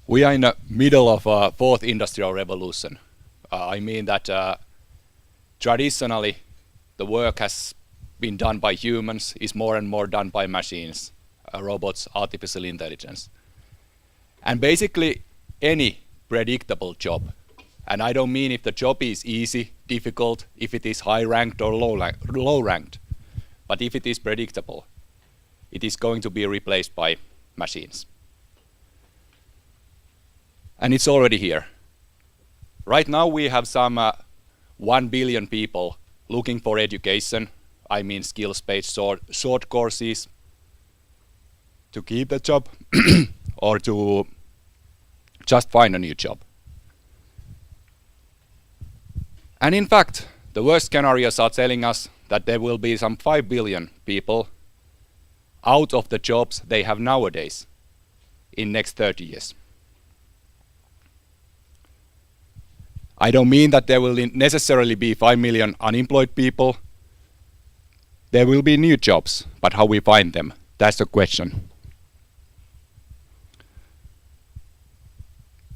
We are in the middle of a fourth industrial revolution. I mean that traditionally the work has been done by humans, is more and more done by machines, robots, artificial intelligence. And basically any predictable job, and I don't mean if the job is easy, difficult, if it is high ranked or low ranked, but if it is predictable, it is going to be replaced by machines. And it's already here. Right now we have some 1 billion people looking for education, I mean skills-based short courses to keep the job or to just find a new job. And in fact, the worst scenarios are telling us that there will be some 5 billion people out of the jobs they have nowadays in next 30 years. I don't mean that there will necessarily be 5 million unemployed people. There will be new jobs, but how we find them, that's the question.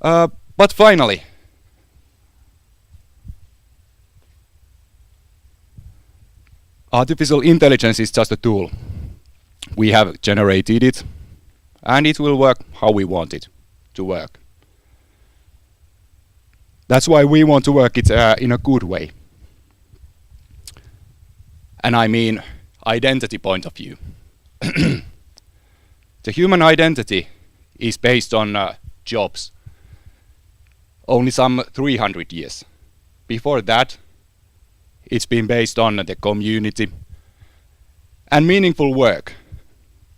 But finally, artificial intelligence is just a tool. We have generated it, and it will work how we want it to work. That's why we want to work it in a good way. And I mean identity point of view. The human identity is based on jobs. Only some 300 years. Before that, it's been based on the community and meaningful work.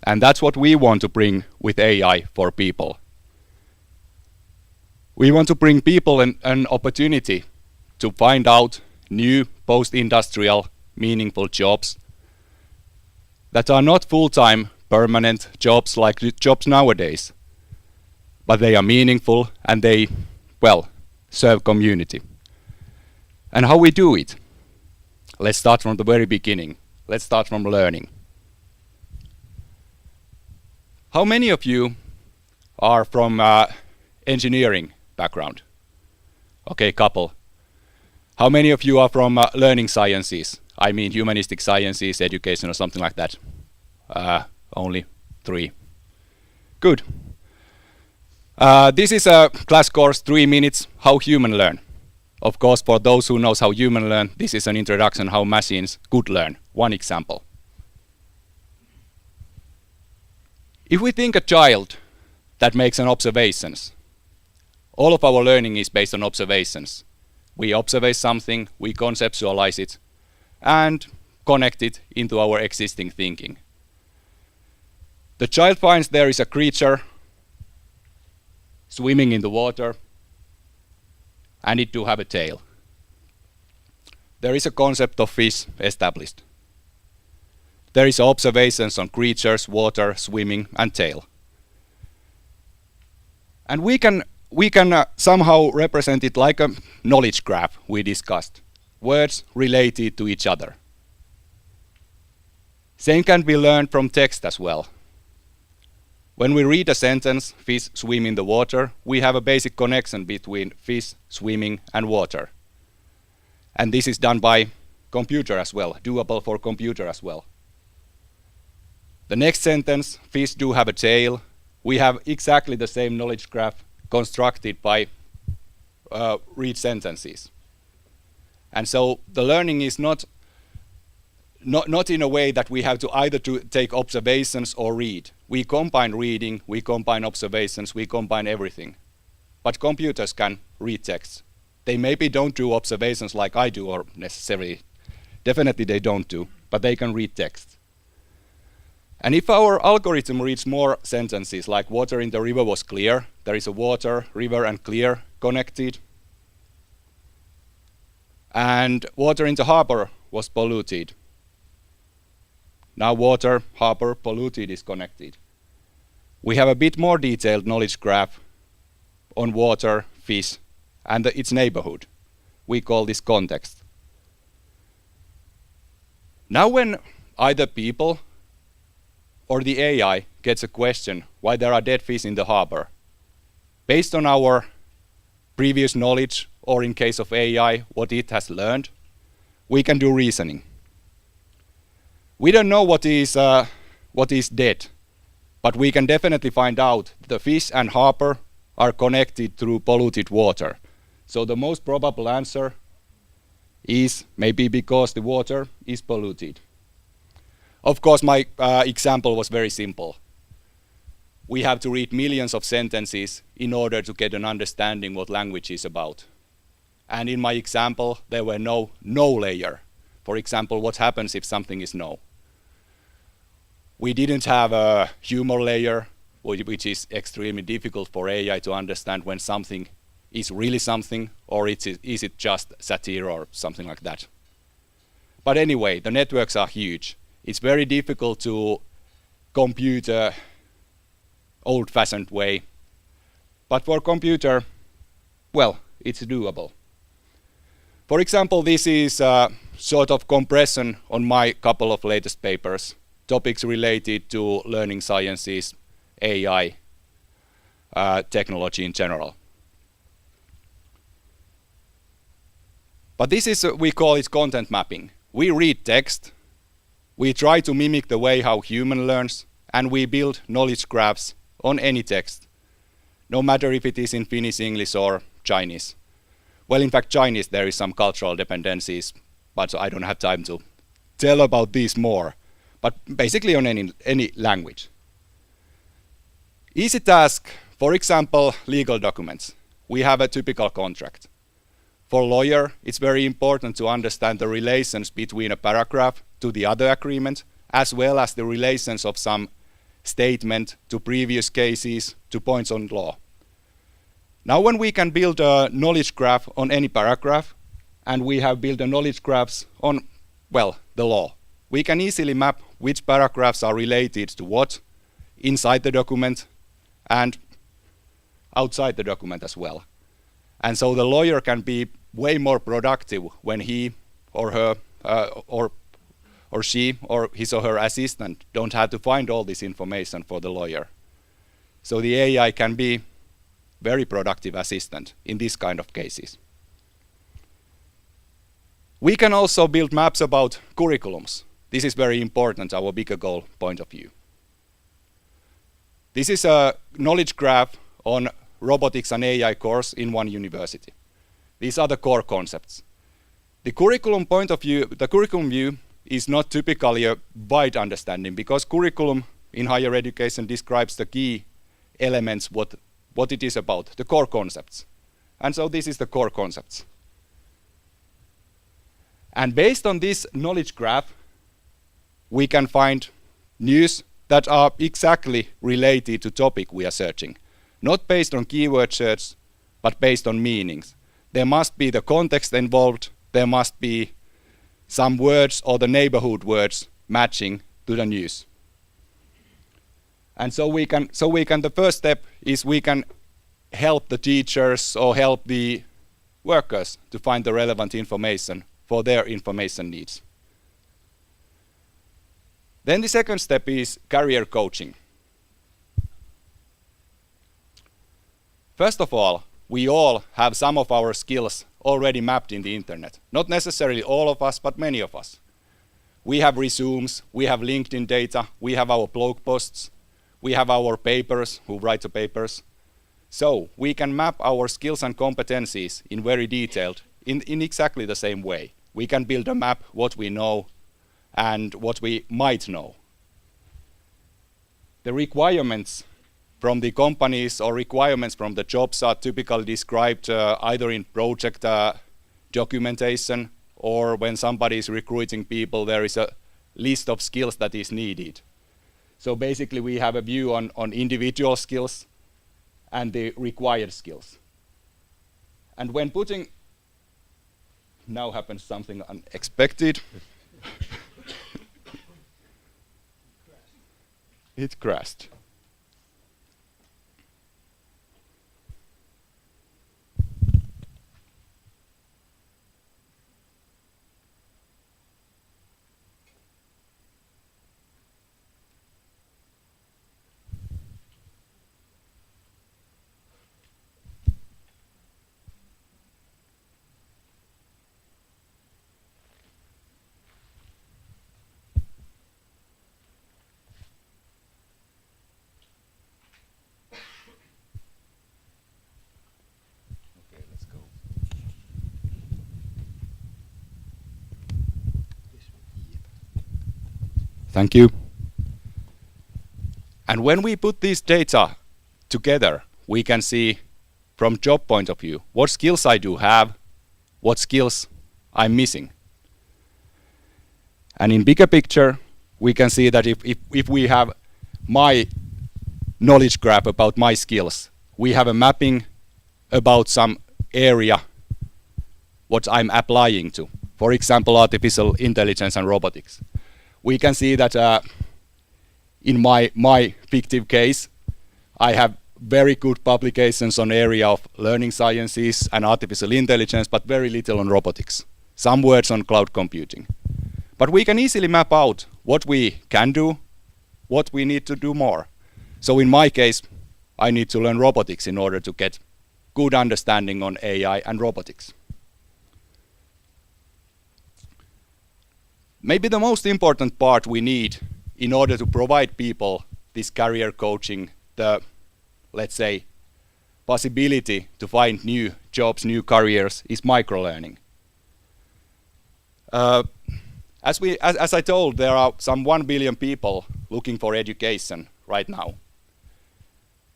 And that's what we want to bring with AI for people. We want to bring people an opportunity to find out new post-industrial meaningful jobs that are not full-time permanent jobs like the jobs nowadays, but they are meaningful and they, well, serve community. And how we do it? Let's start from the very beginning. Let's start from learning. How many of you are from engineering background? Okay, couple. How many of you are from learning sciences? I mean humanistic sciences, education or something like that? Only 3. Good. This is a class course, 3 minutes, how human learn. Of course, for those who knows how human learn, this is an introduction how machines could learn. One example. If we think a child that makes an observations, all of our learning is based on observations. We observe something, we conceptualize it, and connect it into our existing thinking. The child finds there is a creature swimming in the water, and it do have a tail. There is a concept of fish established. There is observations on creatures, water, swimming, and tail. And we can somehow represent it like a knowledge graph we discussed. Words related to each other. Same can be learned from text as well. When we read a sentence, fish swim in the water, we have a basic connection between fish, swimming, and water. And this is done by computer as well, doable for computer as well. The next sentence, fish do have a tail. We have exactly the same knowledge graph constructed by read sentences. And so the learning is not in a way that we have to either to take observations or read. We combine reading, we combine observations, we combine everything. But computers can read text. They maybe don't do observations like I do, or necessarily, definitely they don't do, but they can read text. And if our algorithm reads more sentences, like water in the river was clear, there is a water, river, and clear connected, and water in the harbor was polluted. Now water, harbor, polluted is connected. We have a bit more detailed knowledge graph on water, fish, and its neighborhood. We call this context. Now when either people or the AI gets a question why there are dead fish in the harbor, based on our previous knowledge, or in case of AI, what it has learned, we can do reasoning. We don't know what is dead, but we can definitely find out the fish and harbor are connected through polluted water. So the most probable answer is maybe because the water is polluted. Of course, my example was very simple. We have to read millions of sentences in order to get an understanding what language is about. And in my example, there were no layer. For example, what happens if something is no? We didn't have a humor layer, which is extremely difficult for AI to understand when something is really something, or is it just satire or something like that. But anyway, the networks are huge. It's very difficult to compute an old-fashioned way. But for computer, well, it's doable. For example, this is a sort of compression on my couple of latest papers, topics related to learning sciences, AI, technology in general. But this is, we call it content mapping. We read text, we try to mimic the way how human learns, and we build knowledge graphs on any text, no matter if it is in Finnish, English, or Chinese. Well, in fact, Chinese, there is some cultural dependencies, but I don't have time to tell about these more. But basically on any language. Easy task, for example, legal documents. We have a typical contract. For a lawyer, it's very important to understand the relations between a paragraph to the other agreement, as well as the relations of some statement to previous cases to points on law. Now when we can build a knowledge graph on any paragraph, and we have built a knowledge graphs on, well, the law, we can easily map which paragraphs are related to what inside the document and outside the document as well. And so the lawyer can be way more productive when he or her or she or his or her assistant don't have to find all this information for the lawyer. So the AI can be very productive assistant in this kind of cases. We can also build maps about curriculums. This is very important, our bigger goal point of view. This is a knowledge graph on robotics and AI course in one university. These are the core concepts. The curriculum point of view, the curriculum view is not typically a wide understanding, because curriculum in higher education describes the key elements, what it is about, the core concepts. And so this is the core concepts. And based on this knowledge graph, we can find news that are exactly related to topic we are searching. Not based on keyword search, but based on meanings. There must be the context involved, there must be some words or the neighborhood words matching to the news. And so the first step is we can help the teachers or help the workers to find the relevant information for their information needs. Then the second step is career coaching. First of all, we all have some of our skills already mapped in the internet. Not necessarily all of us, but many of us. We have resumes, we have LinkedIn data, we have our blog posts, we have our papers, who write the papers. So we can map our skills and competencies in very detailed, in exactly the same way. We can build a map what we know and what we might know. The requirements from the companies or requirements from the jobs are typically described either in project documentation, or when somebody is recruiting people, there is a list of skills that is needed. So basically we have a view on individual skills and the required skills. And when putting, now happens something unexpected. It crashed. Thank you. And when we put these data together, we can see from job point of view what skills I do have, what skills I'm missing. And in bigger picture, we can see that if we have my knowledge graph about my skills, we have a mapping about some area what I'm applying to. For example, artificial intelligence and robotics. We can see that in my fictive case, I have very good publications on area of learning sciences and artificial intelligence, but very little on robotics. Some words on cloud computing. But we can easily map out what we can do, what we need to do more. So in my case, I need to learn robotics in order to get good understanding on AI and robotics. Maybe the most important part we need in order to provide people this career coaching, the, let's say, possibility to find new jobs, new careers, is microlearning. As I told, there are some 1 billion people looking for education right now.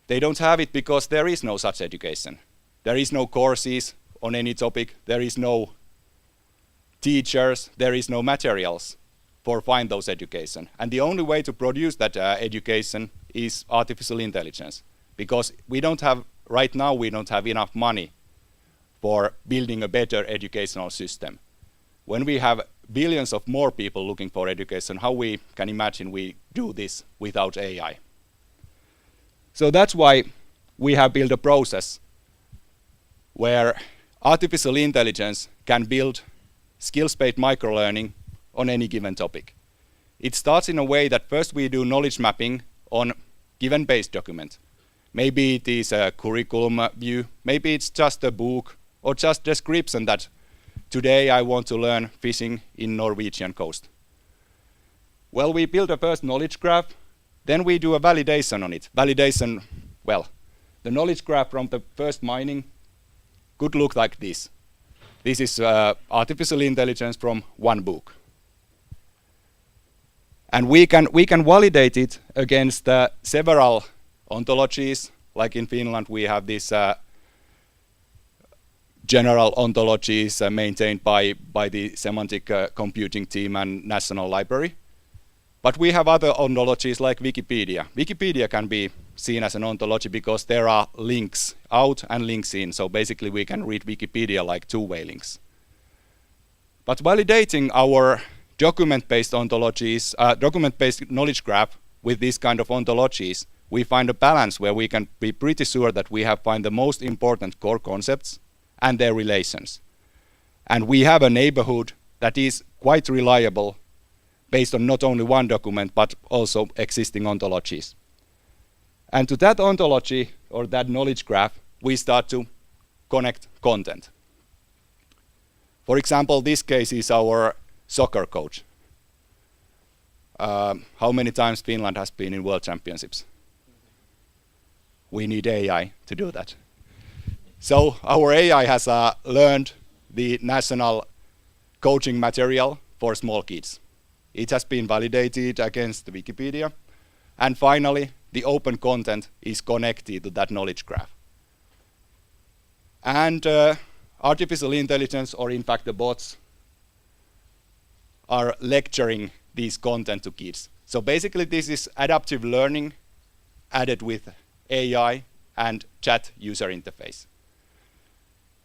They don't have it because there is no such education. There is no courses on any topic. There is no teachers. There is no materials for find those education. And the only way to produce that education is artificial intelligence. Because we don't have, right now we don't have enough money for building a better educational system. When we have billions of more people looking for education, how we can imagine we do this without AI? So that's why we have built a process where artificial intelligence can build skills-based microlearning on any given topic. It starts in a way that first we do knowledge mapping on given base document. Maybe it is a curriculum view, maybe it's just a book, or just description that today I want to learn fishing in Norwegian coast. Well, we build a first knowledge graph, then we do a validation on it. Validation, well, the knowledge graph from the first mining could look like this. This is artificial intelligence from one book. And we can validate it against several ontologies. Like in Finland, we have these general ontologies maintained by the semantic computing team and National Library. But we have other ontologies like Wikipedia. Wikipedia can be seen as an ontology because there are links out and links in. So basically we can read Wikipedia like two-way links. But validating our document-based ontologies, document-based knowledge graph with these kind of ontologies, we find a balance where we can be pretty sure that we have found the most important core concepts and their relations. And we have a neighborhood that is quite reliable based on not only one document, but also existing ontologies. And to that ontology, or that knowledge graph, we start to connect content. For example, this case is our soccer coach. How many times Finland has been in World Championships? We need AI to do that. So our AI has learned the national coaching material for small kids. It has been validated against Wikipedia. And finally, the open content is connected to that knowledge graph. And artificial intelligence, or in fact the bots, are lecturing these content to kids. So basically this is adaptive learning added with AI and chat user interface.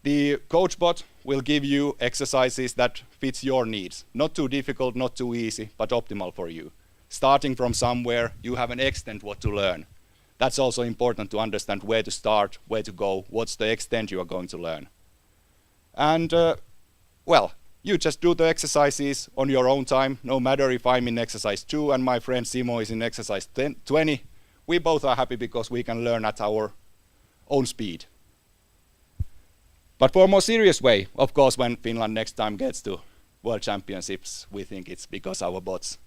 The coach bot will give you exercises that fits your needs. Not too difficult, not too easy, but optimal for you. Starting from somewhere, you have an extent what to learn. That's also important to understand where to start, where to go, what's the extent you are going to learn. And well, you just do the exercises on your own time, no matter if I'm in exercise 2 and my friend Simo is in exercise 20. We both are happy because we can learn at our own speed. But for a more serious way, of course, when Finland next time gets to World Championships, we think it's because our bots.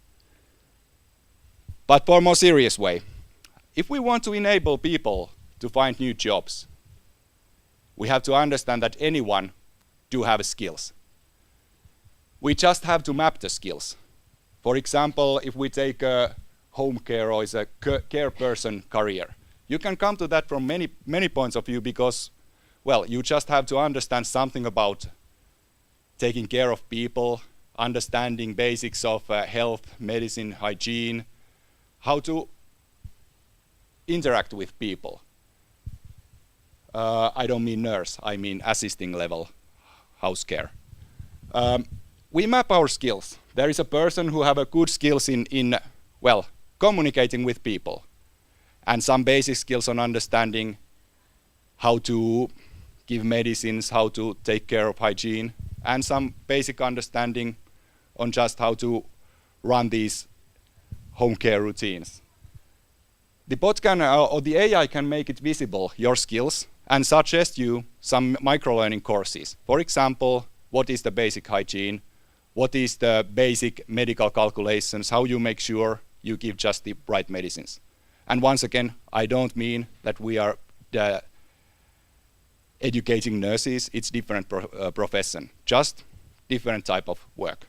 But for a more serious way, if we want to enable people to find new jobs, we have to understand that anyone do have skills. We just have to map the skills. For example, if we take a home care or is a care person career, you can come to that from many points of view because, well, you just have to understand something about taking care of people, understanding basics of health, medicine, hygiene, how to interact with people. I don't mean nurse, I mean assisting level house care. We map our skills. There is a person who have a good skills in well, communicating with people, and some basic skills on understanding how to give medicines, how to take care of hygiene, and some basic understanding on just how to run these home care routines. The bot can, or the AI can make it visible, your skills, and suggest you some microlearning courses. For example, what is the basic hygiene? What is the basic medical calculations? How you make sure you give just the right medicines? And once again, I don't mean that we are educating nurses. It's different profession, just different type of work.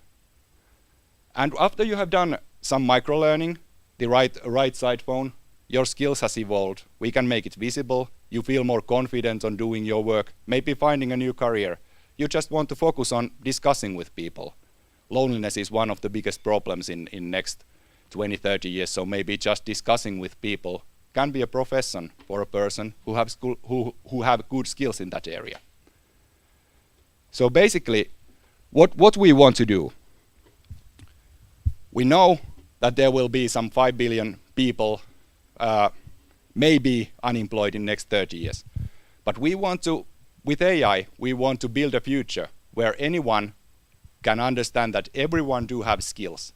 And after you have done some microlearning, the right side phone, your skills has evolved. We can make it visible. You feel more confident on doing your work, maybe finding a new career. You just want to focus on discussing with people. Loneliness is one of the biggest problems in next 20, 30 years, so maybe just discussing with people can be a profession for a person who have good skills in that area. So basically, what we want to do, we know that there will be some 5 billion people may be unemployed in next 30 years. But we want to, with AI, we want to build a future where anyone can understand that everyone do have skills.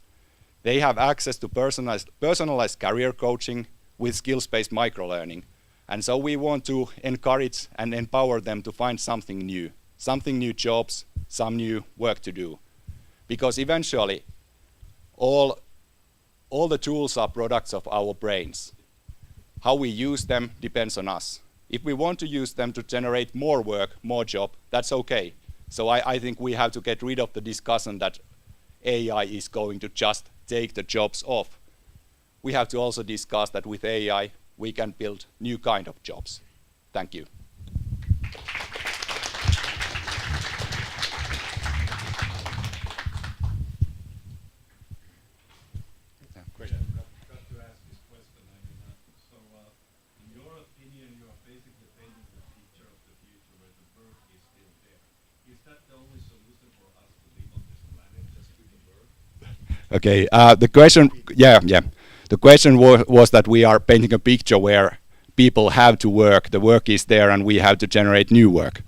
They have access to personalized career coaching with skills-based microlearning. And so we want to encourage and empower them to find something new jobs, some new work to do. Because eventually, all the tools are products of our brains. How we use them depends on us. If we want to use them to generate more work, more job, that's okay. So I think we have to get rid of the discussion that AI is going to just take the jobs off. We have to also discuss that with AI, we can build new kind of jobs. Thank you. Okay, the question, the question was that we are painting a picture where people have to work, the work is there, and we have to generate new work.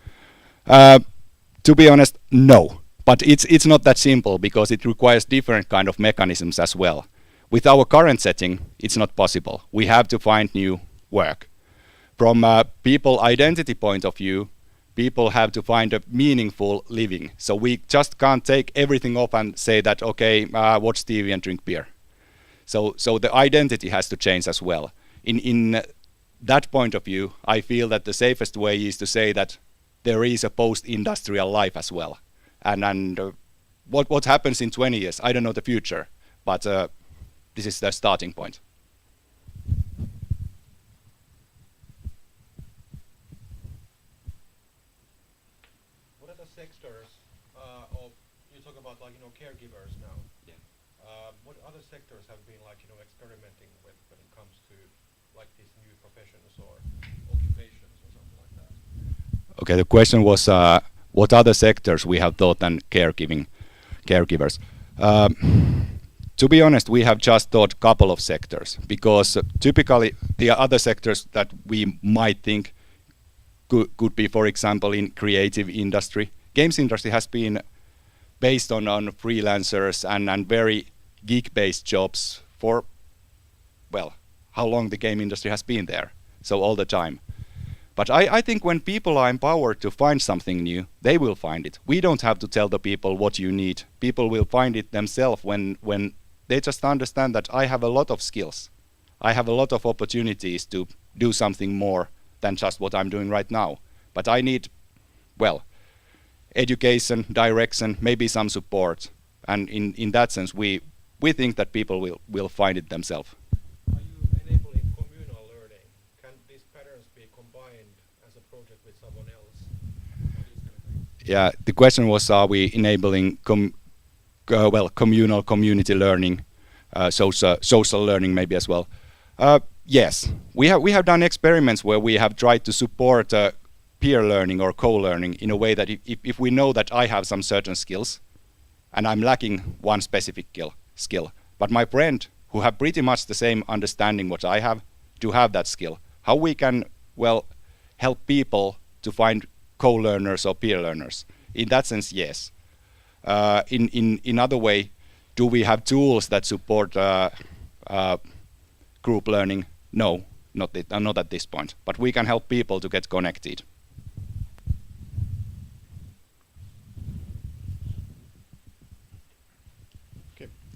To be honest, no. But it's not that simple because it requires different kind of mechanisms as well. With our current setting, it's not possible. We have to find new work. From a people identity point of view, people have to find a meaningful living. So we just can't take everything off and say that, okay, watch TV and drink beer. So the identity has to change as well. In that point of view, I feel that the safest way is to say that there is a post-industrial life as well. And what happens in 20 years, I don't know the future, but this is the starting point. Sectors of, you talk about like, caregivers now. Yeah. What other sectors have been like, experimenting with when it comes to like these new professions or occupations or something like that? Okay, the question was what other sectors we have thought than caregivers. To be honest, we have just thought a couple of sectors because typically the other sectors that we might think could be, for example, in creative industry. Games industry has been based on freelancers and very gig-based jobs for, well, how long the game industry has been there, so all the time. But I think when people are empowered to find something new, they will find it. We don't have to tell the people what you need. People will find it themselves when they just understand that I have a lot of skills. I have a lot of opportunities to do something more than just what I'm doing right now. But I need, well, education, direction, maybe some support. And in that sense, we we think that people will find it themselves. Are you enabling communal learning? Can these patterns be combined as a project with someone else? Yeah, the question was, are we enabling communal community learning, social learning maybe as well? Yes, we have done experiments where we have tried to support peer learning or co-learning in a way that if we know that I have some certain skills and I'm lacking one specific skill, but my friend who have pretty much the same understanding what I have to have that skill, how we can help people to find co-learners or peer learners. In that sense, yes. In other way, do we have tools that support group learning? No, not at this point. But we can help people to get connected.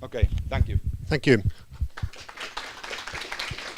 Okay, thank you. Thank you.